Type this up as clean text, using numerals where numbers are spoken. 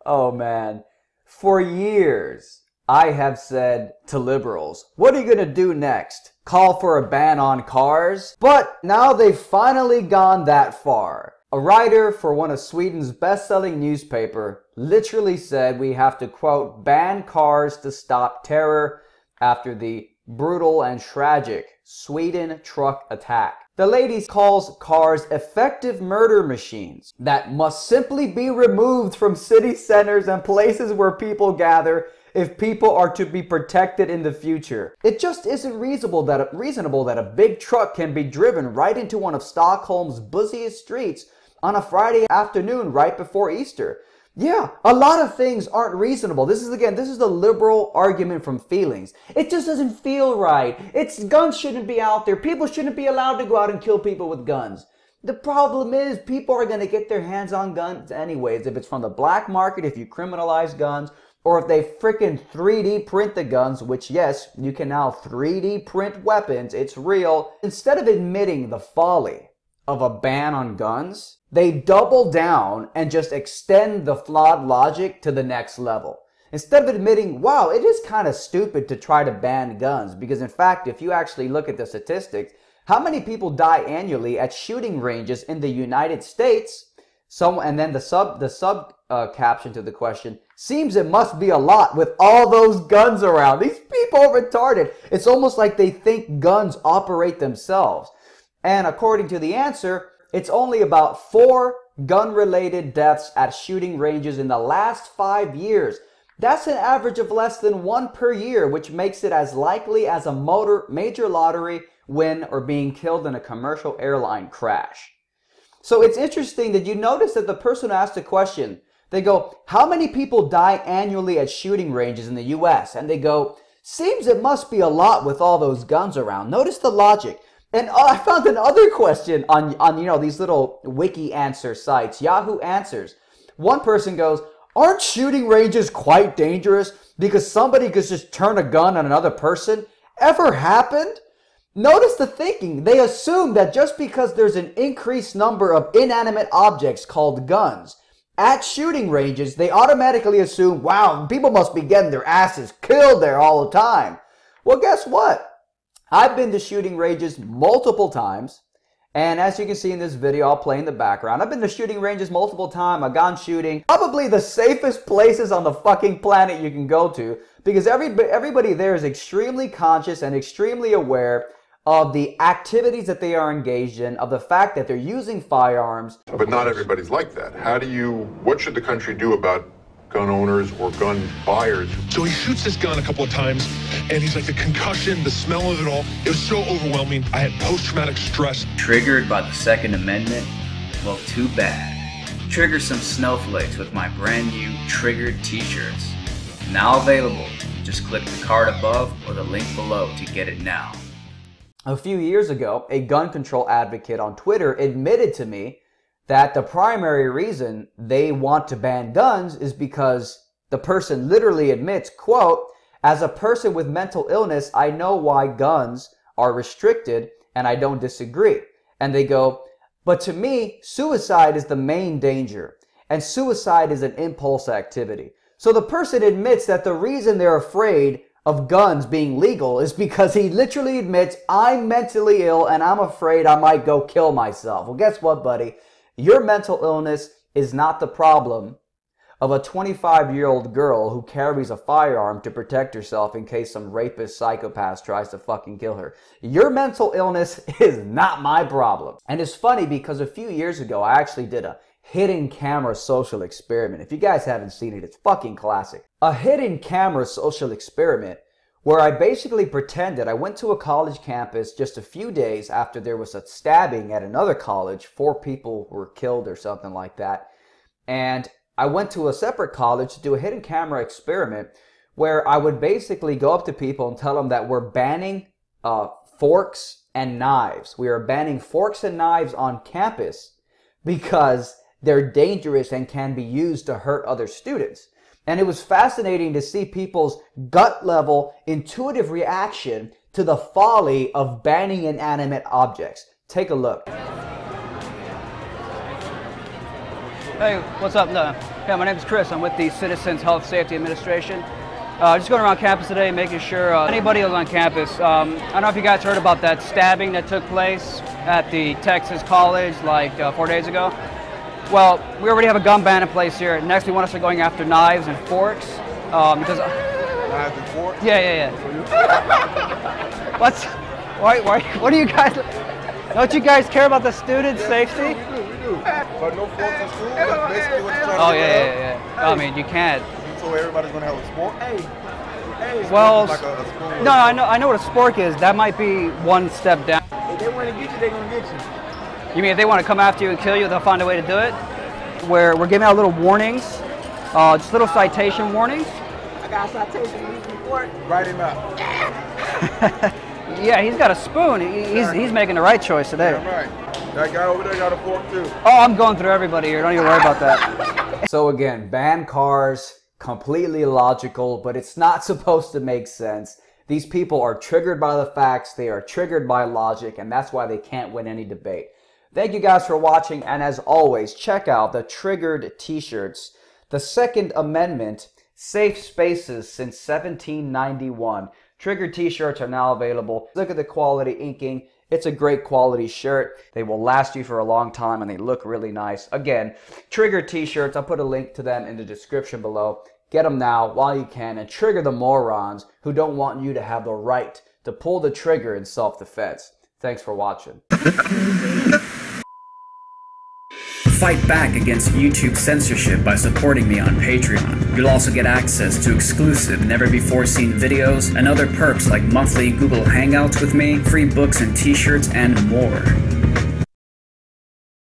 Oh man, for years I have said to liberals, what are you gonna do next? Call for a ban on cars? But now they've finally gone that far. A writer for one of Sweden's best-selling newspaper literally said we have to, quote, ban cars to stop terror after the brutal and tragic Sweden truck attack. The lady calls cars effective murder machines that must simply be removed from city centers and places where people gather if people are to be protected in the future. It just isn't reasonable that a big truck can be driven right into one of Stockholm's busiest streets on a Friday afternoon right before Easter. Yeah, a lot of things aren't reasonable. This is the liberal argument from feelings. It just doesn't feel right. Guns shouldn't be out there. People shouldn't be allowed to go out and kill people with guns. The problem is people are going to get their hands on guns anyways. If it's from the black market, if you criminalize guns, or if they frickin' 3D print the guns, which yes, you can now 3D print weapons. It's real. Instead of admitting the folly of a ban on guns, they double down and just extend the flawed logic to the next level. Instead of admitting, wow, it is kind of stupid to try to ban guns, because in fact, if you actually look at the statistics, how many people die annually at shooting ranges in the United States? And then the sub caption to the question, seems it must be a lot with all those guns around. These people are retarded. It's almost like they think guns operate themselves. And according to the answer, it's only about 4 gun-related deaths at shooting ranges in the last 5 years. That's an average of less than 1 per year, which makes it as likely as a major lottery win or being killed in a commercial airline crash. So it's interesting that you notice that the person who asked the question, they go, how many people die annually at shooting ranges in the US? And they go, seems it must be a lot with all those guns around. Notice the logic. And I found another question on these little wiki answer sites, Yahoo Answers. One person goes, aren't shooting ranges quite dangerous because somebody could just turn a gun on another person? Ever happened? Notice the thinking. They assume that just because there's an increased number of inanimate objects called guns at shooting ranges, they automatically assume, wow, people must be getting their asses killed there all the time. Well, guess what? I've been to shooting ranges multiple times, and as you can see in this video, I'll play in the background. I've been to shooting ranges multiple times. I've gone shooting. Probably the safest places on the fucking planet you can go to, because everybody there is extremely conscious and extremely aware of the activities that they are engaged in, of the fact that they're using firearms. But not everybody's like that. What should the country do about gun owners or gun buyers? So he shoots this gun a couple of times, and he's like, the concussion, the smell of it all, it was so overwhelming. I had post-traumatic stress. Triggered by the Second Amendment? Well, too bad. Trigger some snowflakes with my brand new Triggered t-shirts. Now available. Just click the card above or the link below to get it now. A few years ago, a gun control advocate on Twitter admitted to me that the primary reason they want to ban guns is because the person literally admits, quote, as a person with mental illness, I know why guns are restricted and I don't disagree. And they go, but to me, suicide is the main danger, and suicide is an impulse activity. So the person admits that the reason they're afraid of guns being legal is because he literally admits, I'm mentally ill and I'm afraid I might go kill myself. Well, guess what, buddy? Your mental illness is not the problem of a 25-year-old girl who carries a firearm to protect herself in case some rapist psychopath tries to fucking kill her. Your mental illness is not my problem. And it's funny because a few years ago, I actually did a hidden camera social experiment. If you guys haven't seen it, it's fucking classic. A hidden camera social experiment where I basically pretended I went to a college campus just a few days after there was a stabbing at another college. 4 people were killed or something like that. And I went to a separate college to do a hidden camera experiment where I would basically go up to people and tell them that we're banning forks and knives. We are banning forks and knives on campus because they're dangerous and can be used to hurt other students. And it was fascinating to see people's gut level, intuitive reaction to the folly of banning inanimate objects. Take a look. Hey, what's up? No. Yeah, my name is Chris. I'm with the Citizens Health Safety Administration. Just going around campus today, making sure anybody who's on campus. I don't know if you guys heard about that stabbing that took place at the Texas College like 4 days ago. Well, we already have a gun ban in place here. Next, we want to start going after knives and forks. Because Knives and forks? yeah. What do you guys? Don't you guys care about the student safety? We do. But no forks in school. That's basically what you're trying to Oh do. yeah. I mean, you can't. So everybody's gonna have a sport. Well, Like a spoon. no, I know what a spork is. That might be one step down. If they want to get you, they're gonna get you. You mean if they want to come after you and kill you, they'll find a way to do it? Where we're giving out little warnings, just little citation warnings. I got a citation report. Write him out. Yeah, he's got a spoon. He's making the right choice today. Damn right. That guy over there got a fork too. Oh, I'm going through everybody here. Don't even worry about that. So again, ban cars, completely illogical, but it's not supposed to make sense. These people are triggered by the facts, they are triggered by logic, and that's why they can't win any debate. Thank you guys for watching, and as always, check out the Triggered t-shirts. The Second Amendment, safe spaces since 1791. Triggered t-shirts are now available. Look at the quality inking. It's a great quality shirt. They will last you for a long time and they look really nice. Again, Triggered t-shirts, I'll put a link to them in the description below. Get them now while you can and trigger the morons who don't want you to have the right to pull the trigger in self-defense. Thanks for watching. Fight back against YouTube censorship by supporting me on Patreon. You'll also get access to exclusive, never-before-seen videos and other perks like monthly Google Hangouts with me, free books and t-shirts, and more.